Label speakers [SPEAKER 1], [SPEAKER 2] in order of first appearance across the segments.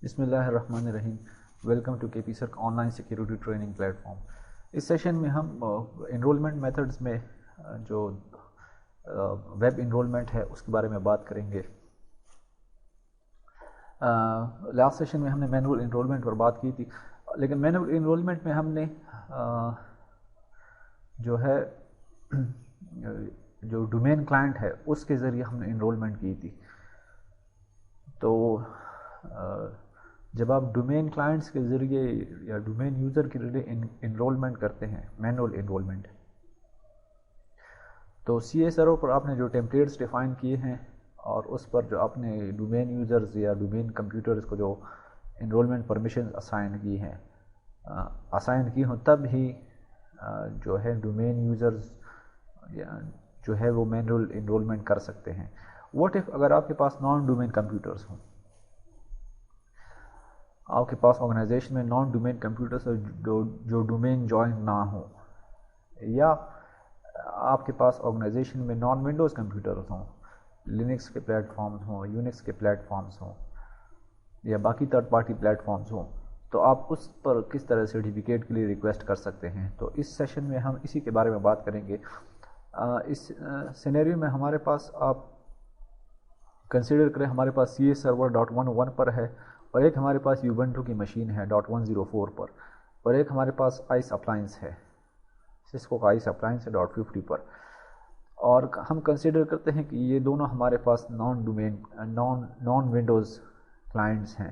[SPEAKER 1] بسم اللہ الرحمن الرحیم. Welcome to K P CERT online security training platform. اس سیشن میں ہم انرولمنٹ میتھڈز میں جو ویب انرولمنٹ ہے اس کے بارے میں بات کریں گے. لاسٹ سیشن میں ہم نے مینول انرولمنٹ پر بات کی تھی، لیکن مینول انرولمنٹ میں ہم نے جو ہے جو ڈومین کلائنٹ ہے اس کے ذریعے ہم نے انرولمنٹ کی تھی. تو جب آپ ڈومین کلائنٹس کے ذریعے یا ڈومین یوزر کے ذریعے انرولمنٹ کرتے ہیں مینول انرولمنٹ، تو سی اے سرور پر آپ نے جو ٹیمپلیٹس ڈیفائن کیے ہیں اور اس پر جو آپ نے ڈومین یوزرز یا ڈومین کمپیوٹرز کو جو انرولمنٹ پرمیشن اسائن کی ہوں تب ہی جو ہے ڈومین یوزرز جو ہے وہ مینول انرولمنٹ کر سکتے ہیں. واٹ ایف اگر آپ کے پاس نان ڈومین کمپیوٹرز ہوں، آپ کے پاس آرگنائزیشن میں نان ڈومین کمپیوٹرز جو ڈومین جوائن نہ ہوں، یا آپ کے پاس آرگنائزیشن میں نان ونڈوز کمپیوٹرز ہوں، لینکس کے پلیٹ فارمز ہوں، یونکس کے پلیٹ فارمز ہوں، یا باقی تھرڈ پارٹی پلیٹ فارمز ہوں، تو آپ اس پر کس طرح سرٹیفکیٹ کے لیے ریکویسٹ کر سکتے ہیں. تو اس سیشن میں ہم اسی کے بارے میں بات کریں گے. اس سینیریو میں ہمارے پاس آپ کنسیڈر کریں ہمارے پاس سی اے سرور .11 پر ہے، اور ایک ہمارے پاس یوبنٹو کی مشین ہے .104 پر، اور ایک ہمارے پاس آئس اپلائنس ہے، سسکو کا آئس اپلائنس ہے .50 پر. اور ہم کنسیڈر کرتے ہیں کہ یہ دونوں ہمارے پاس نان ونڈوز کلائنٹس ہیں.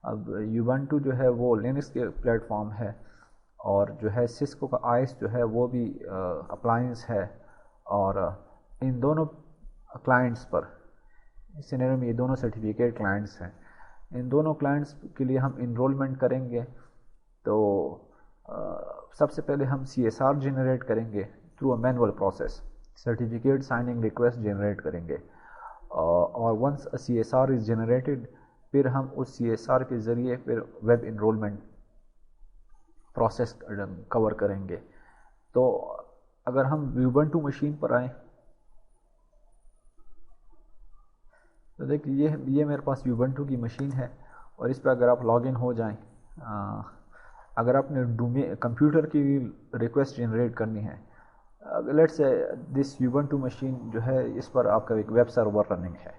[SPEAKER 1] اب یوبنٹو جو ہے وہ لینکس کے پلیٹ فارم ہے، اور جو ہے سسکو کا آئس جو ہے وہ بھی اپلائنس ہے. اور ان دونوں کلائنٹس پر اس سینیریو میں یہ دونوں سرٹیفکیٹ کلائنٹس ہیں. ان دونوں کلائنٹس کے لیے ہم انرولمنٹ کریں گے. تو سب سے پہلے ہم سی ایس آر جنریٹ کریں گے through a manual process. Certificate signing request generate کریں گے، اور once C S R is generated پھر ہم اس سی ایس آر کے ذریعے پھر ویب انرولمنٹ پروسیس کور کریں گے. تو اگر ہم یوبنٹو مشین پر آئیں تو دیکھیے یہ میرے پاس یوبنٹو کی مشین ہے، اور اس پہ اگر آپ لاگ ان ہو جائیں، اگر آپ نے کمپیوٹر کی ریکویسٹ جنریٹ کرنی ہے، let's say this Ubuntu machine جو ہے اس پر آپ کا ایک ویب سرور رننگ ہے،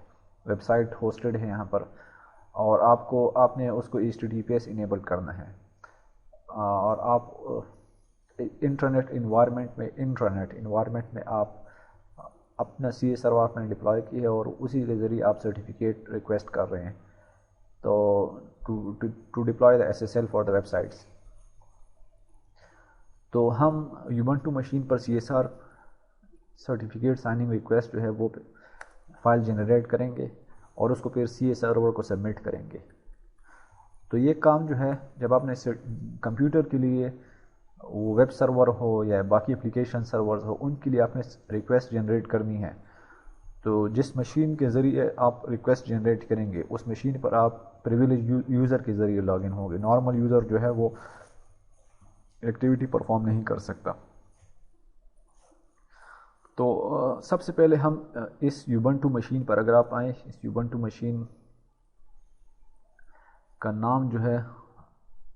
[SPEAKER 1] ویب سائٹ ہوسٹڈ ہے یہاں پر، اور آپ نے اس کو HTTPS انیبل کرنا ہے، اور آپ انٹرنیٹ انوائرمنٹ میں آپ اپنا سی اے سرور آپ نے ڈپلوائے کی ہے، اور اسی کے ذریعے آپ سرٹیفکیٹ ریکویسٹ کر رہے ہیں. تو to deploy the SSL for the website, تو ہم یوبنٹو مشین پر C S R certificate signing request جو ہے وہ فائل جنریٹ کریں گے، اور اس کو پھر سی اے سرور کو سبمٹ کریں گے. تو یہ کام جو ہے جب آپ نے کمپیوٹر کے لیے وہ ویب سرور ہو یا باقی اپلیکیشن سرورز ہو، ان کے لیے آپ نے ریکویسٹ جنریٹ کرنی ہے. تو جس مشین کے ذریعے آپ ریکویسٹ جنریٹ کریں گے اس مشین پر آپ پریویلیج یوزر کے ذریعے لاگ ان ہوں گے. نارمل یوزر جو ہے وہ ایکٹیویٹی پرفارم نہیں کر سکتا. تو سب سے پہلے ہم اس یوبنٹو مشین پر اگر آپ آئیں، اس یوبنٹو مشین کا نام جو ہے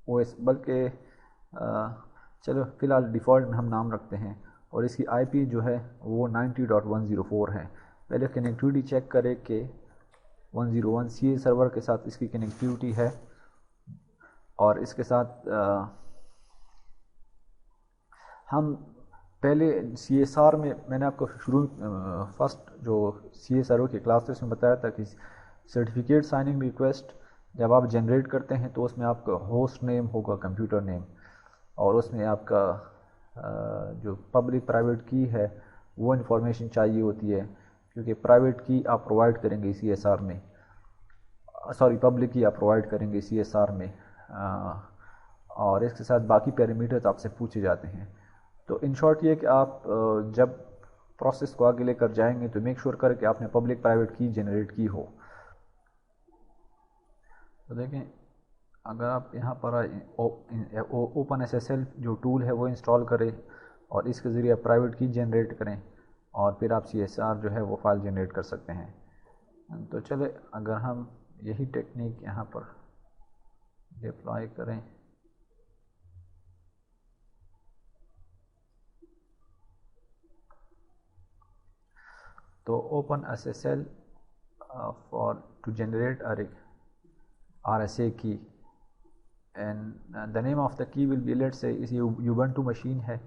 [SPEAKER 1] وہ بلکہ چلو فی الحال ڈیفالٹ میں ہم نام رکھتے ہیں، اور اس کی آئی پی جو ہے وہ 90.104 ہے. پہلے کنیکٹیوٹی چیک کرے کہ 101 سی اے سرور کے ساتھ اس کی کنیکٹیوٹی ہے، اور اس کے ساتھ ہم پہلے سی ایس آر میں نے آپ کو فرسٹ جو سی اے سرور کے کلاسز میں بتایا تھا کہ سرٹیفکیٹ سائننگ ریکویسٹ جب آپ جنریٹ کرتے ہیں تو اس میں آپ کا ہوسٹ نیم ہوگا کمپیوٹر نیم، اور اس میں آپ کا جو پبلک پرائیویٹ کی ہے وہ انفارمیشن چاہیے ہوتی ہے، کیونکہ پرائیویٹ کی آپ پرووائڈ کریں گے سی ایس آر میں، پبلک کی آپ پرووائڈ کریں گے سی ایس آر میں، اور اس کے ساتھ باقی پیرامیٹرز آپ سے پوچھے جاتے ہیں. تو ان شارٹ یہ کہ آپ جب پروسیس کو آگے لے کر جائیں گے تو میک شور کریں کہ آپ نے پبلک پرائیویٹ کی جنریٹ کی ہو. تو دیکھیں اگر آپ یہاں پر اوپن SSL جو ٹول ہے وہ انسٹال کریں، اور اس کے ذریعے پرائیویٹ کی جنریٹ کریں، اور پھر آپ سی ایس آر جو ہے وہ فائل جنریٹ کر سکتے ہیں. تو چلے اگر ہم یہی ٹیکنیک یہاں پر ڈپلائی کریں. تو open SSL to generate a RSA key, and the name of the key will be, let's say us Ubuntu machine ہے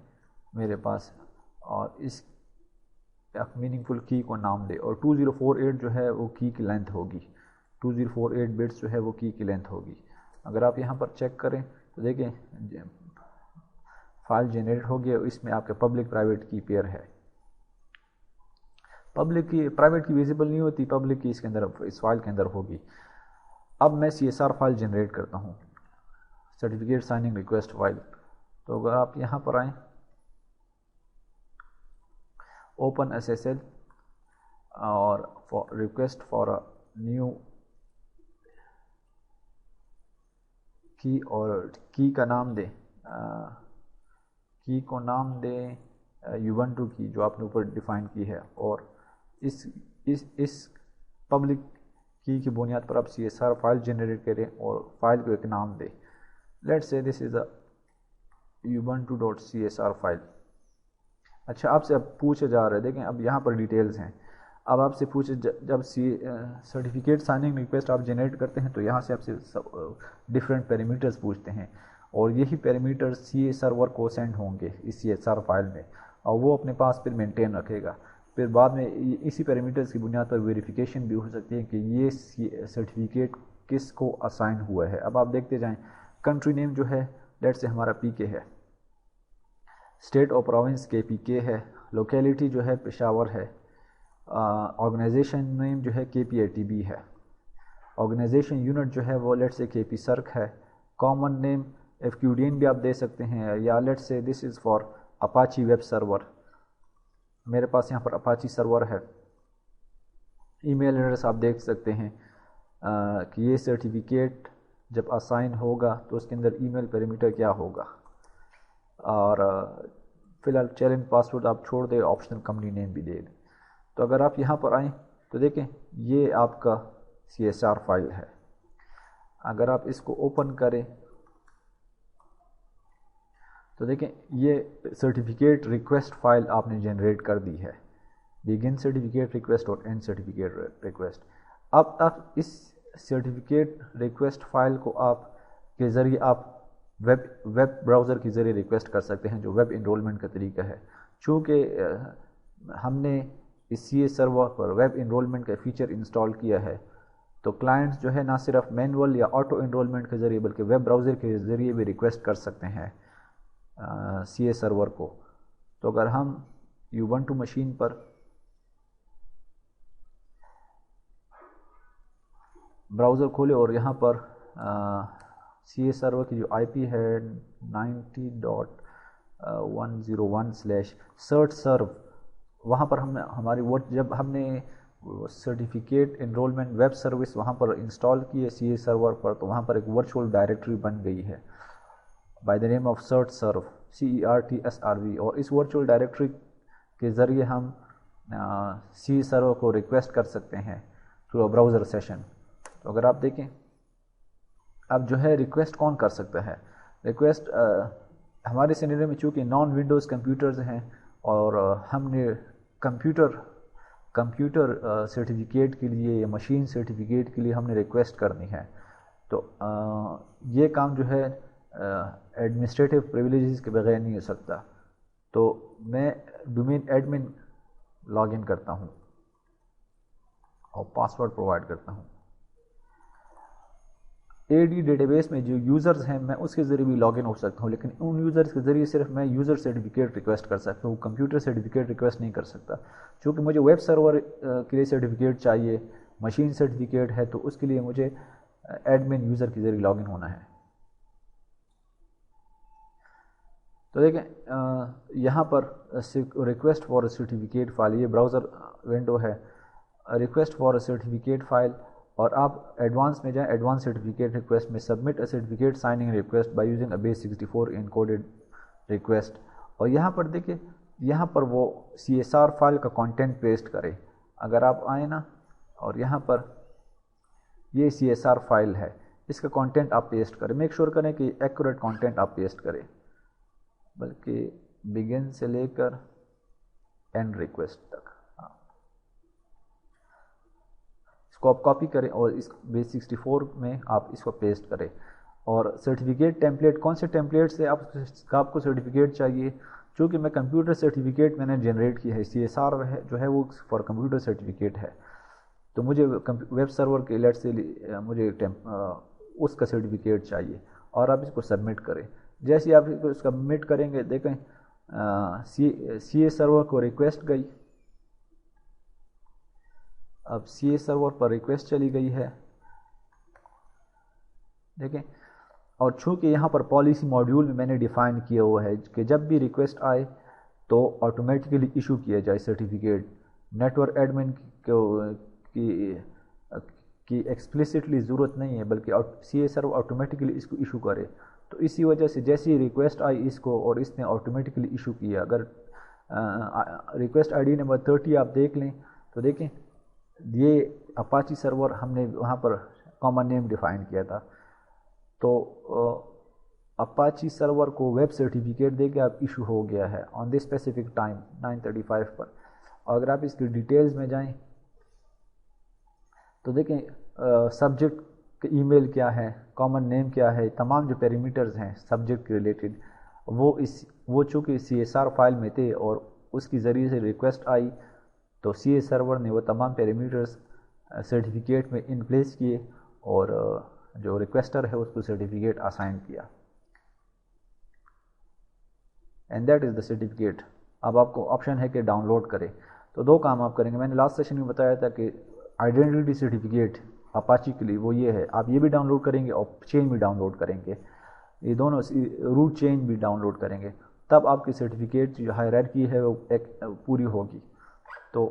[SPEAKER 1] میرے پاس, اور اس میننگ فل کی کو نام دے, اور 2048 جو ہے وہ کی کی لینتھ ہوگی, 2048 بٹس جو ہے وہ کی لینتھ ہوگی. اگر آپ یہاں پر چیک کریں تو دیکھیں فائل جنریٹ ہو گیا, اس میں آپ کے پبلک پرائیویٹ کی پیئر ہے. پبلک کی پرائیویٹ کی ویزیبل نہیں ہوتی, پبلک کی اس کے اندر اس فائل کے اندر ہوگی. اب میں CSR فائل جنریٹ کرتا ہوں, سرٹیفکیٹ سائننگ ریکویسٹ فائل. تو اگر آپ یہاں پر آئیں, اوپن SSL اور ریکویسٹ فار نیو کی, اور کی کا نام دیں, کی کو نام دیں Ubuntu کی جو آپ نے اوپر ڈیفائن کی ہے, اور اس پبلک کی بنیاد پر آپ CSR فائل جنریٹ کریں اور فائل کو ایک نام دیں. Let's say this is a ubuntu.csr file. اچھا, آپ سے اب پوچھے جا رہے ہیں, دیکھیں اب یہاں پر ڈیٹیلز ہیں. اب آپ سے پوچھے جب سرٹیفکیٹ سائننگ ریکویسٹ آپ جنریٹ کرتے ہیں تو یہاں سے آپ سے ڈفرینٹ پیرامیٹرز پوچھتے ہیں, اور یہی پیرامیٹر CA سرور کو سینڈ ہوں گے اس CSR فائل میں, اور وہ اپنے پاس پھر مینٹین رکھے گا. پھر بعد میں اسی پیرامیٹرز کی بنیاد پر ویریفیکیشن بھی ہو سکتی ہے کہ یہ سرٹیفکیٹ کس کو اسائن ہوا ہے. اب آپ دیکھتے جائیں, کنٹری نیم جو ہے لیٹ سے ہمارا PK ہے, اسٹیٹ اور پروونس KPK ہے, لوکیلٹی جو ہے پشاور ہے, آرگنائزیشن نیم جو ہے KPITB ہے, آرگنائزیشن یونٹ جو ہے وہ لیٹ سے KP سرک ہے, کامن نیم FQDN بھی آپ دے سکتے ہیں, یا let say this is for Apache web server, میرے پاس یہاں پر اپاچی سرور ہے. ای میل ایڈریس آپ دیکھ سکتے ہیں کہ یہ سرٹیفکیٹ جب اسائن ہوگا تو اس کے اندر ای میل پیرامیٹر کیا ہوگا, اور فی الحال چیلنج پاسورڈ آپ چھوڑ دیں, آپشنل کمپنی نیم بھی دے دیں. تو اگر آپ یہاں پر آئیں تو دیکھیں یہ آپ کا CSR فائل ہے. اگر آپ اس کو اوپن کریں تو دیکھیں یہ سرٹیفکیٹ ریکویسٹ فائل آپ نے جنریٹ کر دی ہے, بگن سرٹیفکیٹ ریکویسٹ اور اینڈ سرٹیفکیٹ ریکویسٹ. اب آپ اس سرٹیفکیٹ ریکویسٹ فائل کو آپ کے ذریعے آپ ویب براؤزر کے ذریعے ریکویسٹ کر سکتے ہیں, جو ویب انرولمنٹ کا طریقہ ہے. چونکہ ہم نے اس CA سرور پر ویب انرولمنٹ کا فیچر انسٹال کیا ہے, تو کلائنٹس جو ہے نہ صرف مینول یا آٹو انرولمنٹ کے ذریعے بلکہ ویب براؤزر کے ذریعے بھی ریکویسٹ کر سکتے ہیں CA سرور کو. تو اگر ہم Ubuntu مشین پر براؤزر کھولے اور یہاں پر CA سرور کی جو IP ہے 90.101/search-serve, وہاں پر ہماری جب ہم نے سرٹیفکیٹ انرولمنٹ ویب سروس وہاں پر انسٹال کی ہے CA سرور پر, تو وہاں پر ایک ورچوئل ڈائریکٹری بن گئی ہے by the name of search-serve CERTSRV, اور اس ورچوئل ڈائریکٹری کے ذریعے ہم CA سرور کو ریکویسٹ کر سکتے ہیں تھرو براؤزر سیشن. تو اگر آپ دیکھیں اب جو ہے ریکویسٹ کون کر سکتا ہے, ریکویسٹ ہمارے سینیریو میں چونکہ نان ونڈوز کمپیوٹرز ہیں اور ہم نے کمپیوٹر سرٹیفکیٹ کے لیے یا مشین سرٹیفکیٹ کے لیے ہم نے ریکویسٹ کرنی ہے, تو یہ کام جو ہے ایڈمنسٹریٹو پریویلیجز کے بغیر نہیں ہو سکتا. تو میں ڈومین ایڈمن لاگ ان کرتا ہوں اور پاسورڈ پرووائڈ کرتا ہوں. AD ڈیٹا بیس میں جو یوزرز ہیں میں اس کے ذریعے بھی لاگ ان ہو سکتا ہوں, لیکن ان یوزرز کے ذریعے صرف میں یوزر سرٹیفکیٹ ریکویسٹ کر سکتا ہوں, کمپیوٹر سرٹیفکیٹ ریکویسٹ نہیں کر سکتا. چونکہ مجھے ویب سرور کے لیے سرٹیفکیٹ چاہیے, مشین سرٹیفکیٹ ہے, تو اس کے لیے مجھے ایڈمن یوزر کے ذریعے لاگ ان ہونا ہے. تو دیکھیں یہاں پر ریکویسٹ فار سرٹیفکیٹ فائل, یہ براؤزر ونڈو ہے, ریکویسٹ فار سرٹیفکیٹ فائل, اور آپ ایڈوانس میں جائیں, ایڈوانس سرٹیفکیٹ ریکویسٹ میں submit a certificate signing request by using a base64 encoded request, اور یہاں پر دیکھیں یہاں پر وہ CSR فائل کا کانٹینٹ پیسٹ کرے. اگر آپ آئیں نا اور یہاں پر یہ CSR فائل ہے, اس کا کانٹینٹ آپ پیسٹ کریں. میک شور کریں کہ ایکوریٹ کانٹینٹ آپ پیسٹ کریں, بلکہ بگن سے لے کر اینڈ ریکویسٹ تک. اس کو آپ کاپی کریں اور اس بیس 64 میں آپ اس کو پیسٹ کریں. اور سرٹیفکیٹ ٹیمپلیٹ, کون سے ٹیمپلیٹ سے آپ کو سرٹیفکیٹ چاہیے؟ چونکہ میں کمپیوٹر سرٹیفکیٹ میں نے جنریٹ کی ہے, CSR جو ہے وہ فار کمپیوٹر سرٹیفکیٹ ہے, تو مجھے ویب سرور کے لیٹ سے مجھے اس کا سرٹیفکیٹ چاہیے, اور آپ اس کو سبمٹ کریں. جیسے ہی آپ اس کو سبمٹ کریں گے, دیکھیں CA سرور کو ریکویسٹ گئی, اب CA سرور پر ریکویسٹ چلی گئی ہے, دیکھیں. اور چونکہ یہاں پر پالیسی ماڈیول میں نے ڈیفائن کیا ہوا ہے کہ جب بھی ریکویسٹ آئے تو آٹومیٹیکلی ایشو کیا جائے سرٹیفکیٹ. نیٹ ورک ایڈمن کی ایکسپلیسٹلی ضرورت نہیں ہے, بلکہ CA سرور آٹومیٹیکلی اس کو ایشو کرے. تو اسی وجہ سے جیسی ریکویسٹ آئی اس کو, اور اس نے آٹومیٹیکلی ایشو کیا. اگر ریکویسٹ ID نمبر 30 آپ دیکھ لیں تو دیکھیں یہ اپاچی سرور ہم نے وہاں پر کامن نیم ڈیفائن کیا تھا, تو اپاچی سرور کو ویب سرٹیفکیٹ دے کے اب ایشو ہو گیا ہے آن دس اسپیسیفک ٹائم 9:35 پر. اور اگر آپ اس کی ڈیٹیلز میں جائیں تو دیکھیں سبجیکٹ ای میل کیا ہے, کامن نیم کیا ہے, تمام جو پیرامیٹرز ہیں سبجیکٹ کے ریلیٹڈ وہ چونکہ CSR فائل میں تھے اور اس کی ذریعے سے ریکویسٹ آئی, تو CA سرور نے وہ تمام پیرامیٹرز سرٹیفکیٹ میں ان پلیس کیے اور جو ریکویسٹر ہے اس کو سرٹیفکیٹ اسائن کیا, and that is the certificate. اب آپ کو آپشن ہے کہ ڈاؤن لوڈ کرے. تو دو کام آپ کریں گے. میں نے لاسٹ سیشن میں بتایا تھا کہ آئیڈینٹی سرٹیفکیٹ اپاچی کے لیے وہ یہ ہے, آپ یہ بھی ڈاؤن لوڈ کریں گے اور چین بھی ڈاؤن لوڈ کریں گے, یہ دونوں روٹ چین بھی ڈاؤن لوڈ کریں گے, تب آپ کی سرٹیفکیٹ جو ہائرارکی ہے وہ ایک پوری ہوگی. تو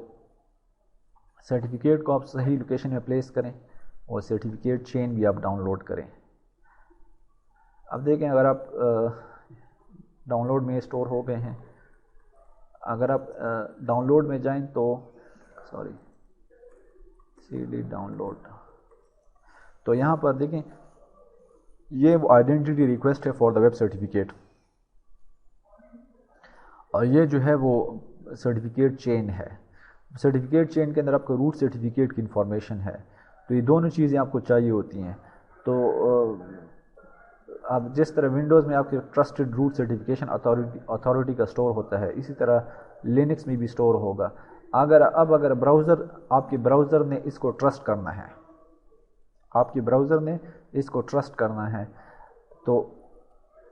[SPEAKER 1] سرٹیفکیٹ کو آپ صحیح لوکیشن میں پلیس کریں اور سرٹیفکیٹ چین بھی آپ ڈاؤن لوڈ کریں. اب دیکھیں اگر آپ ڈاؤن لوڈ میں اسٹور ہو گئے ہیں, اگر آپ ڈاؤن لوڈ میں جائیں تو CD ڈاؤن لوڈ, تو یہاں پر دیکھیں یہ وہ آئیڈینٹی ریکویسٹ ہے فار دا ویب سرٹیفکیٹ, اور یہ جو ہے وہ سرٹیفکیٹ چین ہے. سرٹیفکیٹ چین کے اندر آپ کو روٹ سرٹیفکیٹ کی انفارمیشن ہے, تو یہ دونوں چیزیں آپ کو چاہیے ہوتی ہیں. تو اب جس طرح ونڈوز میں آپ کے ٹرسٹڈ روٹ سرٹیفکیشن اتھارٹی کا سٹور ہوتا ہے, اسی طرح لینکس میں بھی سٹور ہوگا. اگر آپ کے براؤزر نے اس کو ٹرسٹ کرنا ہے, آپ کے براؤزر نے اس کو ٹرسٹ کرنا ہے, تو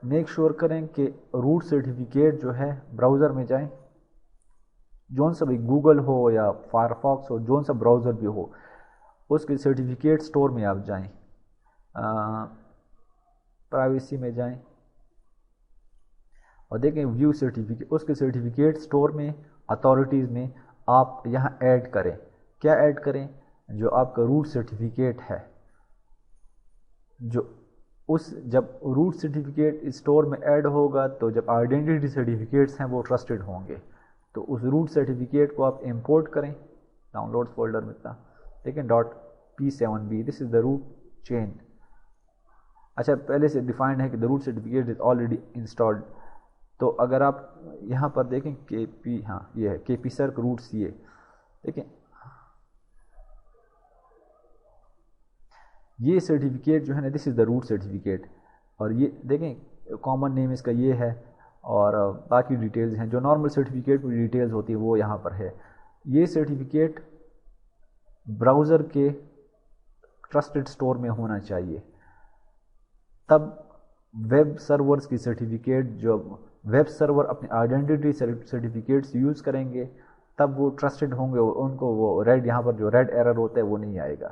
[SPEAKER 1] میک شور کریں کہ روٹ سرٹیفکیٹ جو ہے براؤزر میں جائیں, جون سا بھی گوگل ہو یا فائرفاکس ہو, جون سا براؤزر بھی ہو, اس کے سرٹیفکیٹ سٹور میں آپ جائیں, پرائیویسی میں جائیں اور دیکھیں ویو سرٹیفکیٹ, اس کے سرٹیفکیٹ سٹور میں اتھارٹیز میں آپ یہاں ایڈ کریں. کیا ایڈ کریں؟ جو آپ کا روٹ سرٹیفکیٹ ہے, جو جب روٹ سرٹیفکیٹ اسٹور میں ایڈ ہوگا تو جب آئیڈینٹی سرٹیفکیٹس ہیں وہ ٹرسٹڈ ہوں گے, تو اس روٹ سرٹیفکیٹ کو آپ امپورٹ کریں ڈاؤن لوڈ فولڈر میں تھا, دیکھیں .p7b, this is the root چین. اچھا پہلے سے ڈیفائنڈ ہے کہ the root certificate is already installed, تو اگر آپ یہاں پر دیکھیں KP, ہاں یہ ہے KP Circ root CA, دیکھیں یہ سرٹیفکیٹ جو ہے نا دس از دا روٹ سرٹیفکیٹ, اور یہ دیکھیں کامن نیم اس کا یہ ہے, اور باقی ڈیٹیلز ہیں جو نارمل سرٹیفکیٹ میں ڈیٹیلز ہوتی ہے وہ یہاں پر ہے. یہ سرٹیفکیٹ براؤزر کے ٹرسٹڈ سٹور میں ہونا چاہیے, تب ویب سرورز کی سرٹیفکیٹ جو ویب سرور اپنے آئیڈینٹی سرٹیفکیٹس یوز کریں گے تب وہ ٹرسٹڈ ہوں گے, ان کو وہ ریڈ یہاں پر جو ریڈ ایرر ہوتا ہے وہ نہیں آئے گا.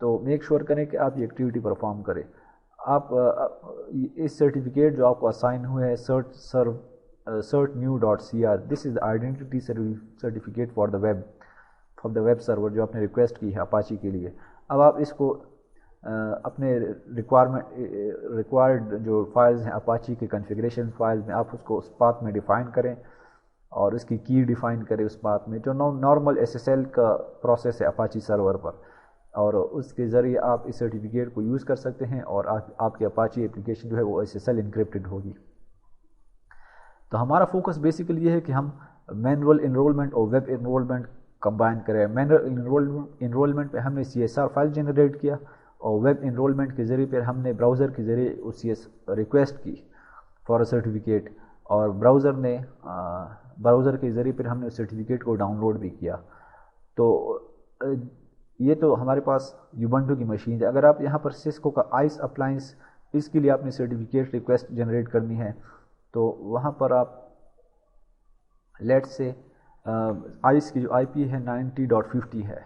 [SPEAKER 1] تو میک شور کریں کہ آپ یہ ایکٹیویٹی پرفارم کریں. آپ اس سرٹیفکیٹ جو آپ کو اسائن ہوئے ہے certnew.cr, this is identity certificate for the web server جو آپ نے ریکویسٹ کی ہے اپاچی کے لیے. اب آپ اس کو اپنے ریکوائرڈ جو فائلز ہیں اپاچی کے کنفیگریشن فائلز میں آپ اس کو اس پاتھ میں ڈیفائن کریں اور اس کی کی ڈیفائن کریں اس پاتھ میں, جو نارمل SSL کا پروسیس ہے اپاچی سرور پر. اور اس کے ذریعے آپ اس سرٹیفکیٹ کو یوز کر سکتے ہیں اور آپ کی اپاچی اپلیکیشن جو ہے وہ SSL انکرپٹڈ ہوگی. تو ہمارا فوکس بیسیکلی یہ ہے کہ ہم مینول انرولمنٹ اور ویب انرولمنٹ کمبائن کریں. مینول انرولمنٹ پہ ہم نے CSR فائل جنریٹ کیا اور ویب انرولمنٹ کے ذریعے پہ ہم نے براؤزر کے ذریعے اس ریکویسٹ کی فار سرٹیفکیٹ اور براؤزر کے ذریعے پھر ہم نے سرٹیفکیٹ کو ڈاؤن لوڈ بھی کیا. تو یہ تو ہمارے پاس یوبنٹو کی مشین ہے. اگر آپ یہاں پر سسکو کا آئس اپلائنس اس کے لیے آپ نے سرٹیفکیٹ ریکویسٹ جنریٹ کرنی ہے تو وہاں پر آپ لیٹ سے آئس کی جو IP ہے 90.50 ہے.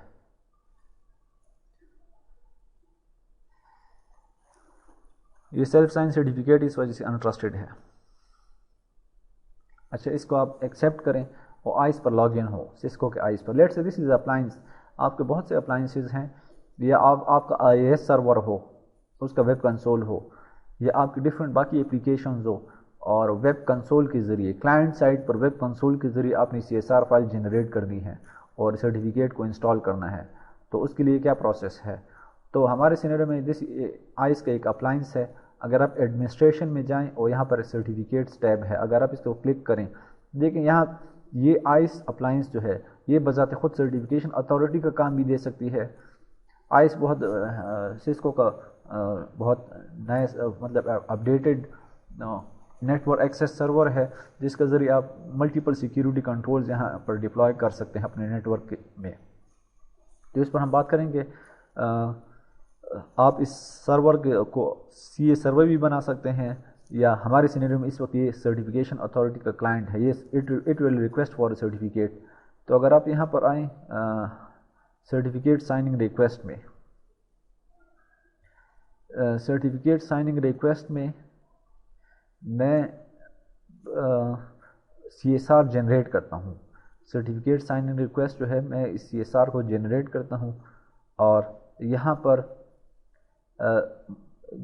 [SPEAKER 1] یہ سیلف سائن سرٹیفکیٹ اس وجہ سے انٹرسٹڈ ہے. اچھا اس کو آپ ایکسیپٹ کریں اور ice per log in who Cisco کے ice per. Late say this is appliances. آپ کے بہت سے اپلائنسز ہیں یا آپ کا IIS سرور ہو اس کا ویب کنسول ہو یا آپ کی ڈفرینٹ باقی اپلیکیشنز ہو اور ویب کنسول کے ذریعے کلائنٹ سائٹ پر ویب کنسول کے ذریعے آپ نے CSR فائل جنریٹ کرنی ہے اور سرٹیفکیٹ کو انسٹال کرنا ہے. تو اس کے لیے کیا پروسیس ہے؟ تو ہمارے سینیریو میں آئس کا ایک اپلائنس ہے. اگر آپ ایڈمنسٹریشن میں جائیں اور یہاں پر سرٹیفکیٹس ٹیب ہے, اگر آپ اس کو کلک کریں دیکھیں یہاں یہ آئس اپلائنس جو ہے یہ بذات خود سرٹیفکیشن اتھارٹی کا کام بھی دے سکتی ہے. آئس بہت سسکو کا بہت نئے مطلب اپڈیٹڈ نیٹ ورک ایکسیس سرور ہے جس کے ذریعے آپ ملٹیپل سیکیورٹی کنٹرولز یہاں پر ڈپلوائے کر سکتے ہیں اپنے نیٹ ورک میں. تو اس پر ہم بات کریں گے. آپ اس سرور کو CA سرور بھی بنا سکتے ہیں یا ہمارے سینیریو میں اس وقت یہ سرٹیفکیشن اتھارٹی کا کلائنٹ ہے. یہ it will request for certificate. تو اگر آپ یہاں پر آئیں سرٹیفکیٹ سائننگ ریکویسٹ میں سرٹیفکیٹ سائننگ ریکویسٹ میں CSR جنریٹ کرتا ہوں. سرٹیفکیٹ سائننگ ریکویسٹ جو ہے میں اس CSR کو جنریٹ کرتا ہوں اور یہاں پر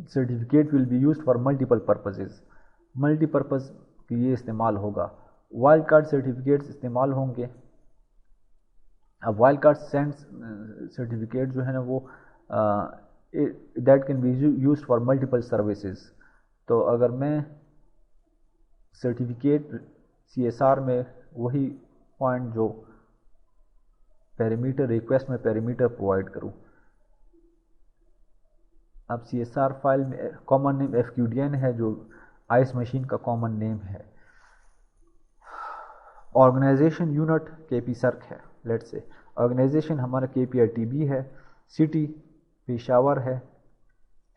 [SPEAKER 1] certificate will be used for multiple purposes. Multipurpose کے یہ استعمال ہوگا. وائلڈ کارڈ سرٹیفکیٹس استعمال ہوں گے. اب وائلڈ کارڈ سینڈ سرٹیفکیٹ جو ہے نا وہ that can be used for multiple services. تو اگر میں سرٹیفکیٹ CSR میں وہی پوائنٹ جو پیرامیٹر ریکویسٹ میں پیرامیٹر پرووائڈ کروں. اب CSR فائل میں کامن نیم FQDN ہے جو آئس مشین کا کامن نیم ہے. آرگنائزیشن یونٹ KP سرک ہے. لیٹ سے آرگنائزیشن ہمارا KPITB ہے. سٹی پشاور ہے.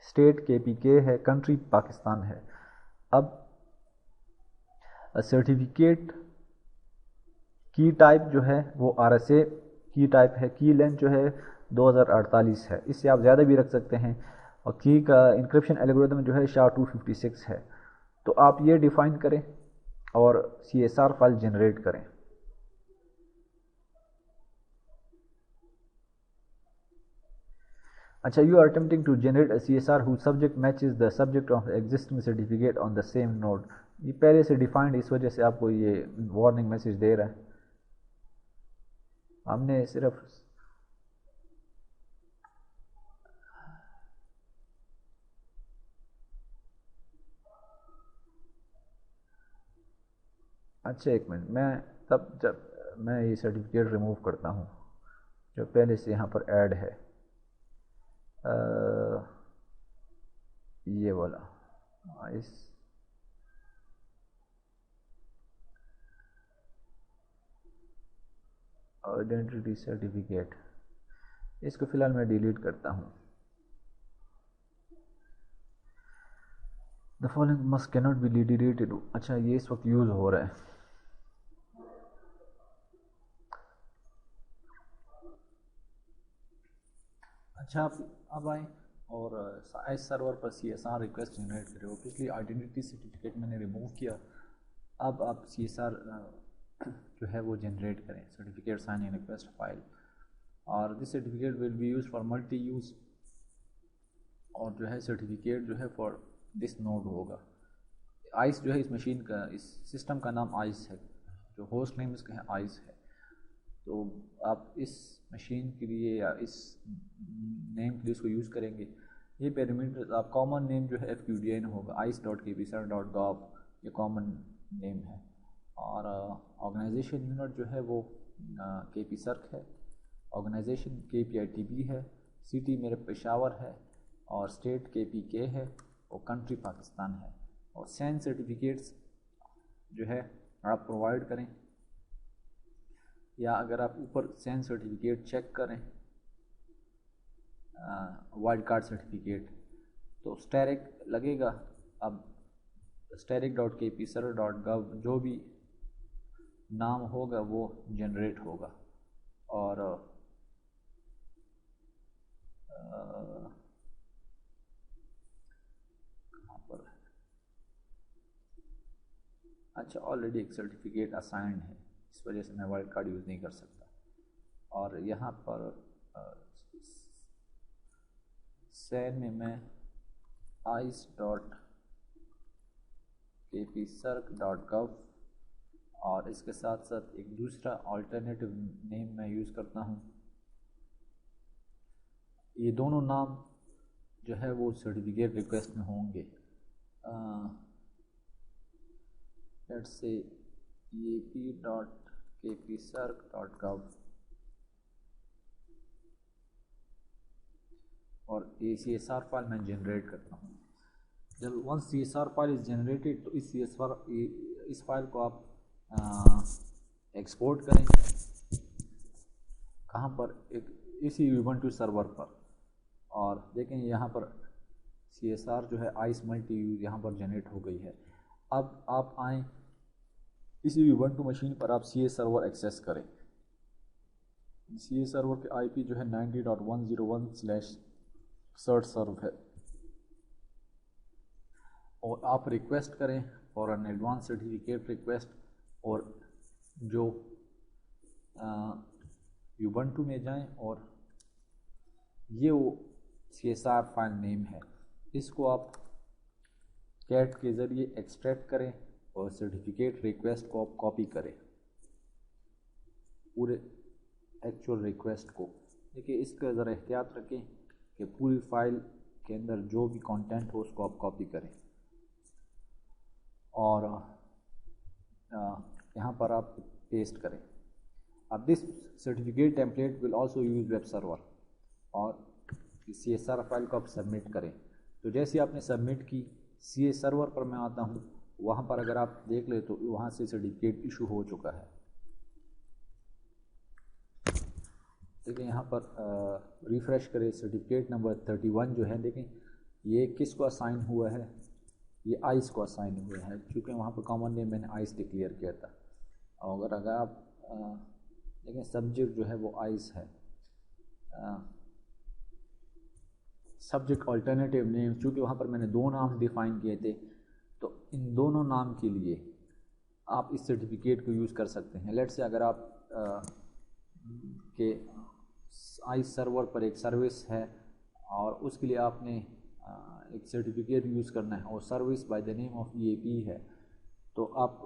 [SPEAKER 1] اسٹیٹ KPK ہے. کنٹری پاکستان ہے. اب سرٹیفکیٹ کی ٹائپ جو ہے وہ RSA کی ٹائپ ہے. کی لینتھ جو ہے 2048 ہے. اس سے آپ زیادہ بھی رکھ سکتے ہیں. اور کی کا انکرپشن الگوریتم جو ہے SHA-256 ہے. تو آپ یہ ڈیفائن کریں اور CSR فائل جنریٹ کریں. اچھا you are attempting to generate a CSR whose subject matches the subject of existing certificate on the same node. یہ پہلے سے ڈیفائنڈ اس وجہ سے آپ کو یہ وارننگ میسج دے رہا ہے. ہم نے صرف اچھا ایک منٹ میں جب میں یہ سرٹیفکیٹ ریموو کرتا ہوں جو پہلے سے یہاں پر ایڈ ہے یہ والا اس آئیڈینٹی سرٹیفکیٹ اس کو فی الحال میں ڈیلیٹ کرتا ہوں. The following must cannot be deleted. اچھا یہ اس وقت یوز ہو رہا ہے. اچھا آپ اب آئیں اور آئس سرور پر CSR ریکویسٹ جنریٹ کرے ہو. پچھلی آئیڈینٹی سرٹیفکیٹ میں نے ریموو کیا. اب آپ CSR جو ہے وہ جنریٹ کریں سرٹیفکیٹ سائننگ ریکویسٹ فائل. اور this certificate will be use for multi use. اور جو ہے سرٹیفکیٹ جو ہے فار دس نوڈ ہوگا. آئس جو ہے اس مشین کا اس سسٹم کا نام آئس ہے. جو ہوسٹ نیم اس کا ہے آئس ہے. تو آپ اس مشین کے لیے یا اس نیم کے لیے اس کو یوز کریں گے. یہ پیرامیٹر آپ کامن نیم جو ہے FQDN ہوگا, ice.kpsarc.gov یہ کامن نیم ہے. اور آرگنائزیشن یونٹ جو ہے وہ KPSarc ہے, آرگنائزیشن KPITB ہے, سٹی میرے پشاور ہے, اور اسٹیٹ KPK ہے, اور کنٹری پاکستان ہے. اور سین سرٹیفکیٹس جو ہے آپ پرووائڈ کریں, یا اگر آپ اوپر سین سرٹیفکیٹ چیک کریں وائلڈ کارڈ سرٹیفکیٹ تو اسٹیرک لگے گا. اب static.kpsarc.gov جو بھی نام ہوگا وہ جنریٹ ہوگا. اور کہاں پر اچھا آلریڈی ایک سرٹیفکیٹ اسائنڈ ہے, اس وجہ سے میں وائلڈ کارڈ یوز نہیں کر سکتا. اور یہاں پر سین میں ice.kpsarc.gov اور اس کے ساتھ ساتھ ایک دوسرا آلٹرنیٹیو نیم میں یوز کرتا ہوں. یہ دونوں نام جو ہے وہ سرٹیفکیٹ ریکویسٹ میں ہوں گے. لیٹس سے ep.kpsarc.gov اور CSR فائل میں جنریٹ کرتا ہوں. جب once CSR file is generated تو اس فائل کو آپ ایکسپورٹ کریں. کہاں پر؟ ایک اسی Ubuntu سرور پر. اور دیکھیں یہاں پر CSR جو ہے آئس ملٹی یوز یہاں پر جنریٹ ہو گئی ہے. اب آپ آئیں اسی Ubuntu مشین پر آپ CS سرور ایکسیس کریں. CS سرور کے IP جو ہے 90.101/serve ہے, اور آپ ریکویسٹ کریں for an advance certificate request, اور جو Ubuntu میں جائیں اور یہ وہ CSR فائل نیم ہے, اس کو آپ کیٹ کے ذریعے ایکسٹریکٹ کریں اور سرٹیفکیٹ ریکویسٹ کو آپ کاپی کریں, پورے ایکچوئل ریکویسٹ کو. دیکھیے اس کا ذرا احتیاط رکھیں کہ پوری فائل کے اندر جو بھی کانٹینٹ ہو اس کو آپ کاپی کریں. اور یہاں پر آپ پیسٹ کریں. اب this certificate template will also use web server, اور CSR فائل کو آپ سبمٹ کریں. تو جیسے آپ نے سبمٹ کی CS سرور پر میں آتا ہوں, وہاں پر اگر آپ دیکھ لیں تو وہاں سے سرٹیفکیٹ ایشو ہو چکا ہے. دیکھیں یہاں پر ریفریش کریں, سرٹیفکیٹ نمبر 31 جو ہے دیکھیں یہ کس کو اسائن ہوا ہے, یہ آئس کو اسائن ہوا ہے, چونکہ وہاں پر کامن نیم میں نے آئس ڈکلیئر کیا تھا. اور اگر آپ دیکھیں سبجیکٹ جو ہے وہ آئس ہے, سبجیکٹ آلٹرنیٹیو نیم, چونکہ وہاں پر میں نے دو نام ڈیفائن کیے تھے, تو ان دونوں نام کے لیے آپ اس سرٹیفکیٹ کو یوز کر سکتے ہیں. لیٹ سے اگر آپ کہ آئس سرور پر ایک سروس ہے اور اس کے لیے آپ نے ایک سرٹیفکیٹ یوز کرنا ہے, اور service by the name of EAP ہے, تو آپ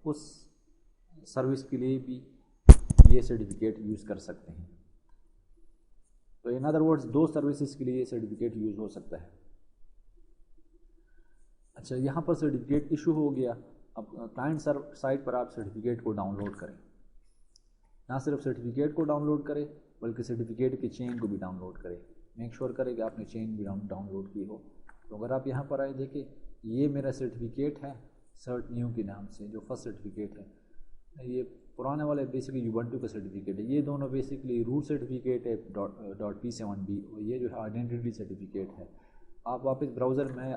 [SPEAKER 1] اس سروس کے لیے بھی یہ سرٹیفکیٹ یوز کر سکتے ہیں. تو ان ادر ورڈز دو سروسز کے لیے یہ سرٹیفکیٹ یوز ہو سکتا ہے. اچھا یہاں پر سرٹیفکیٹ ایشو ہو گیا. اب کلائنٹ سائٹ پر آپ سرٹیفکیٹ کو ڈاؤن لوڈ کریں. نہ صرف سرٹیفکیٹ کو ڈاؤن لوڈ کریں بلکہ سرٹیفکیٹ کی چین کو بھی ڈاؤن لوڈ کریں. میک شور کریں کہ آپ نے چین بھی ڈاؤن لوڈ کی ہو. تو اگر آپ یہاں پر آئے دیکھیں یہ میرا سرٹیفکیٹ ہے سرٹ نیو کے نام سے, جو فرسٹ سرٹیفکیٹ ہے. یہ پرانے والے بیسکلی Ubuntu کا سرٹیفکیٹ ہے. یہ دونوں بیسکلی روٹ سرٹیفکیٹ ہے .p7b, اور یہ جو ہے آئیڈینٹیٹی سرٹیفکیٹ ہے. آپ واپس براؤزر میں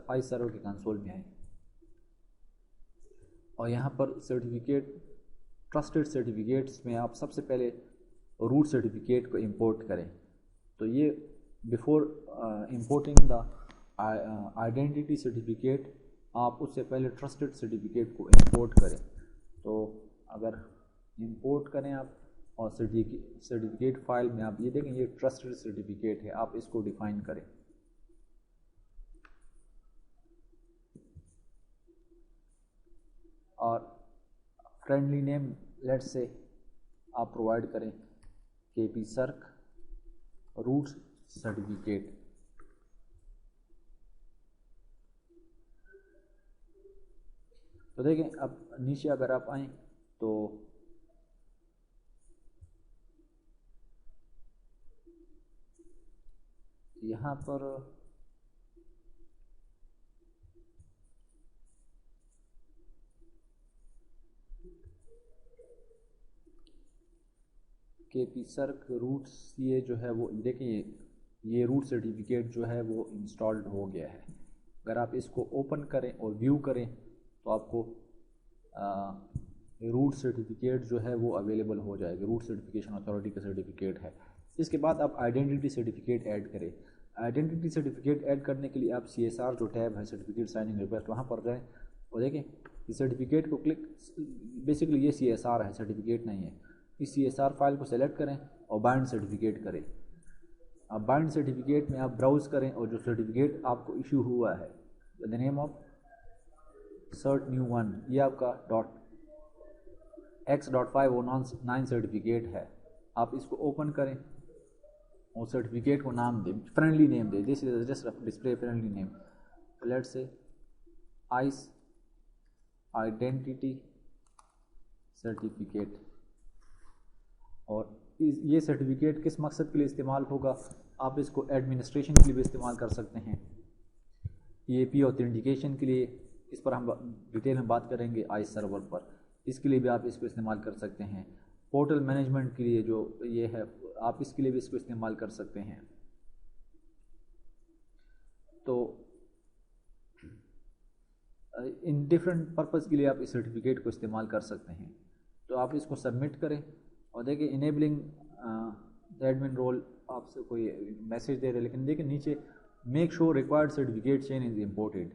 [SPEAKER 1] آئس سرور کے کنسول میں آئیں, اور یہاں پر سرٹیفکیٹ ٹرسٹڈ سرٹیفکیٹس میں آپ سب سے پہلے روٹ سرٹیفکیٹ کو امپورٹ کریں. تو یہ بیفور امپورٹنگ دا آئیڈینٹیٹی سرٹیفکیٹ آپ اس سے پہلے ٹرسٹڈ سرٹیفکیٹ کو امپورٹ کریں. تو اگر امپورٹ کریں آپ اور سرٹیفکیٹ فائل میں آپ یہ دیکھیں یہ ٹرسٹڈ سرٹیفکیٹ ہے, آپ اس کو ڈیفائن کریں. اور فرینڈلی نیم لیٹ سے آپ پرووائڈ کریں KP Circ روٹ سرٹیفکیٹ. تو دیکھیں اب نیچے اگر آپ آئیں تو یہاں پر KP Circ روٹس یہ جو ہے وہ دیکھیں یہ روٹ سرٹیفکیٹ جو ہے وہ انسٹالڈ ہو گیا ہے. اگر آپ اس کو اوپن کریں اور ویو کریں تو آپ کو روٹ سرٹیفکیٹ جو ہے وہ اویلیبل ہو جائے گا. روٹ سرٹیفکیشن اتھارٹی کا سرٹیفکیٹ ہے. اس کے بعد آپ آئیڈینٹی سرٹیفکیٹ ایڈ کریں. آئیڈینٹی سرٹیفکیٹ ایڈ کرنے کے لیے آپ CSR جو ٹیب ہے سرٹیفکیٹ سائننگ ریکویسٹ وہاں پر جائیں اور دیکھیں اس سرٹیفکیٹ کو کلک. بیسکلی یہ CSR ہے, سرٹیفکیٹ نہیں ہے. اس CSR فائل کو سلیکٹ کریں اور بائنڈ سرٹیفکیٹ کریں. اب بائنڈ سرٹیفکیٹ میں آپ براؤز کریں اور جو سرٹیفکیٹ آپ کو ایشو ہوا ہے دا نیم آف Cert New 1 یہ آپ کا .x.509 سرٹیفکیٹ ہے. آپ اس کو اوپن کریں اور سرٹیفکیٹ کو نام دیں, فرینڈلی نیم دیں. This is just display friendly name. Let's say IIS identity certificate. اور یہ سرٹیفکیٹ کس مقصد کے لیے استعمال ہوگا؟ آپ اس کو ایڈمنسٹریشن کے لیے بھی استعمال کر سکتے ہیں, EAP آتھینٹیکیشن کے لیے, اس پر ہم ڈیٹیل میں بات کریں گے آئس سرور پر, اس کے لیے بھی آپ اس کو استعمال کر سکتے ہیں. پورٹل مینجمنٹ کے لیے جو یہ ہے آپ اس کے لیے بھی اس کو استعمال کر سکتے ہیں. تو ان ڈفرینٹ پرپز کے لیے آپ اس سرٹیفکیٹ کو استعمال کر سکتے ہیں. تو آپ اس کو سبمٹ کریں اور دیکھیں انیبلنگ ایڈمن رول آپ سے کوئی میسیج دے رہے, لیکن دیکھیں نیچے میک شور ریکوائرڈ سرٹیفکیٹ چین از امپورٹڈ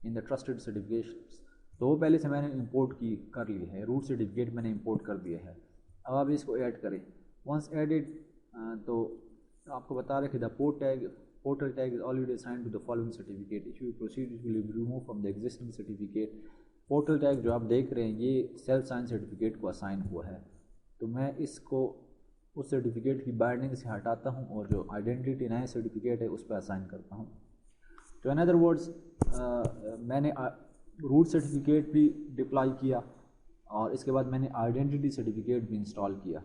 [SPEAKER 1] ان دا ٹرسٹڈ سرٹیفکیشنس. تو وہ پہلے سے میں نے امپورٹ کر لی ہے, روٹ سرٹیفکیٹ میں نے امپورٹ کر دیا ہے. اب آپ اس کو ایڈ کریں. ونس ایڈڈ تو آپ کو بتا رہے کہ دا portal tag is already assigned to the following certificate. If you proceed it will be removed from the existing certificate. portal tag جو آپ دیکھ رہے ہیں یہ سیلف سائن سرٹیفکیٹ کو اسائن ہوا ہے. تو میں اس کو اس سرٹیفکیٹ کی بائنڈنگ سے ہٹاتا ہوں اور جو آئیڈینٹی نئے سرٹیفکیٹ ہے اس پہ اسائن کرتا ہوں. تو ان ادر ورڈز میں نے روٹ سرٹیفکیٹ بھی ڈپلائی کیا اور اس کے بعد میں نے آئیڈینٹی سرٹیفکیٹ بھی انسٹال کیا.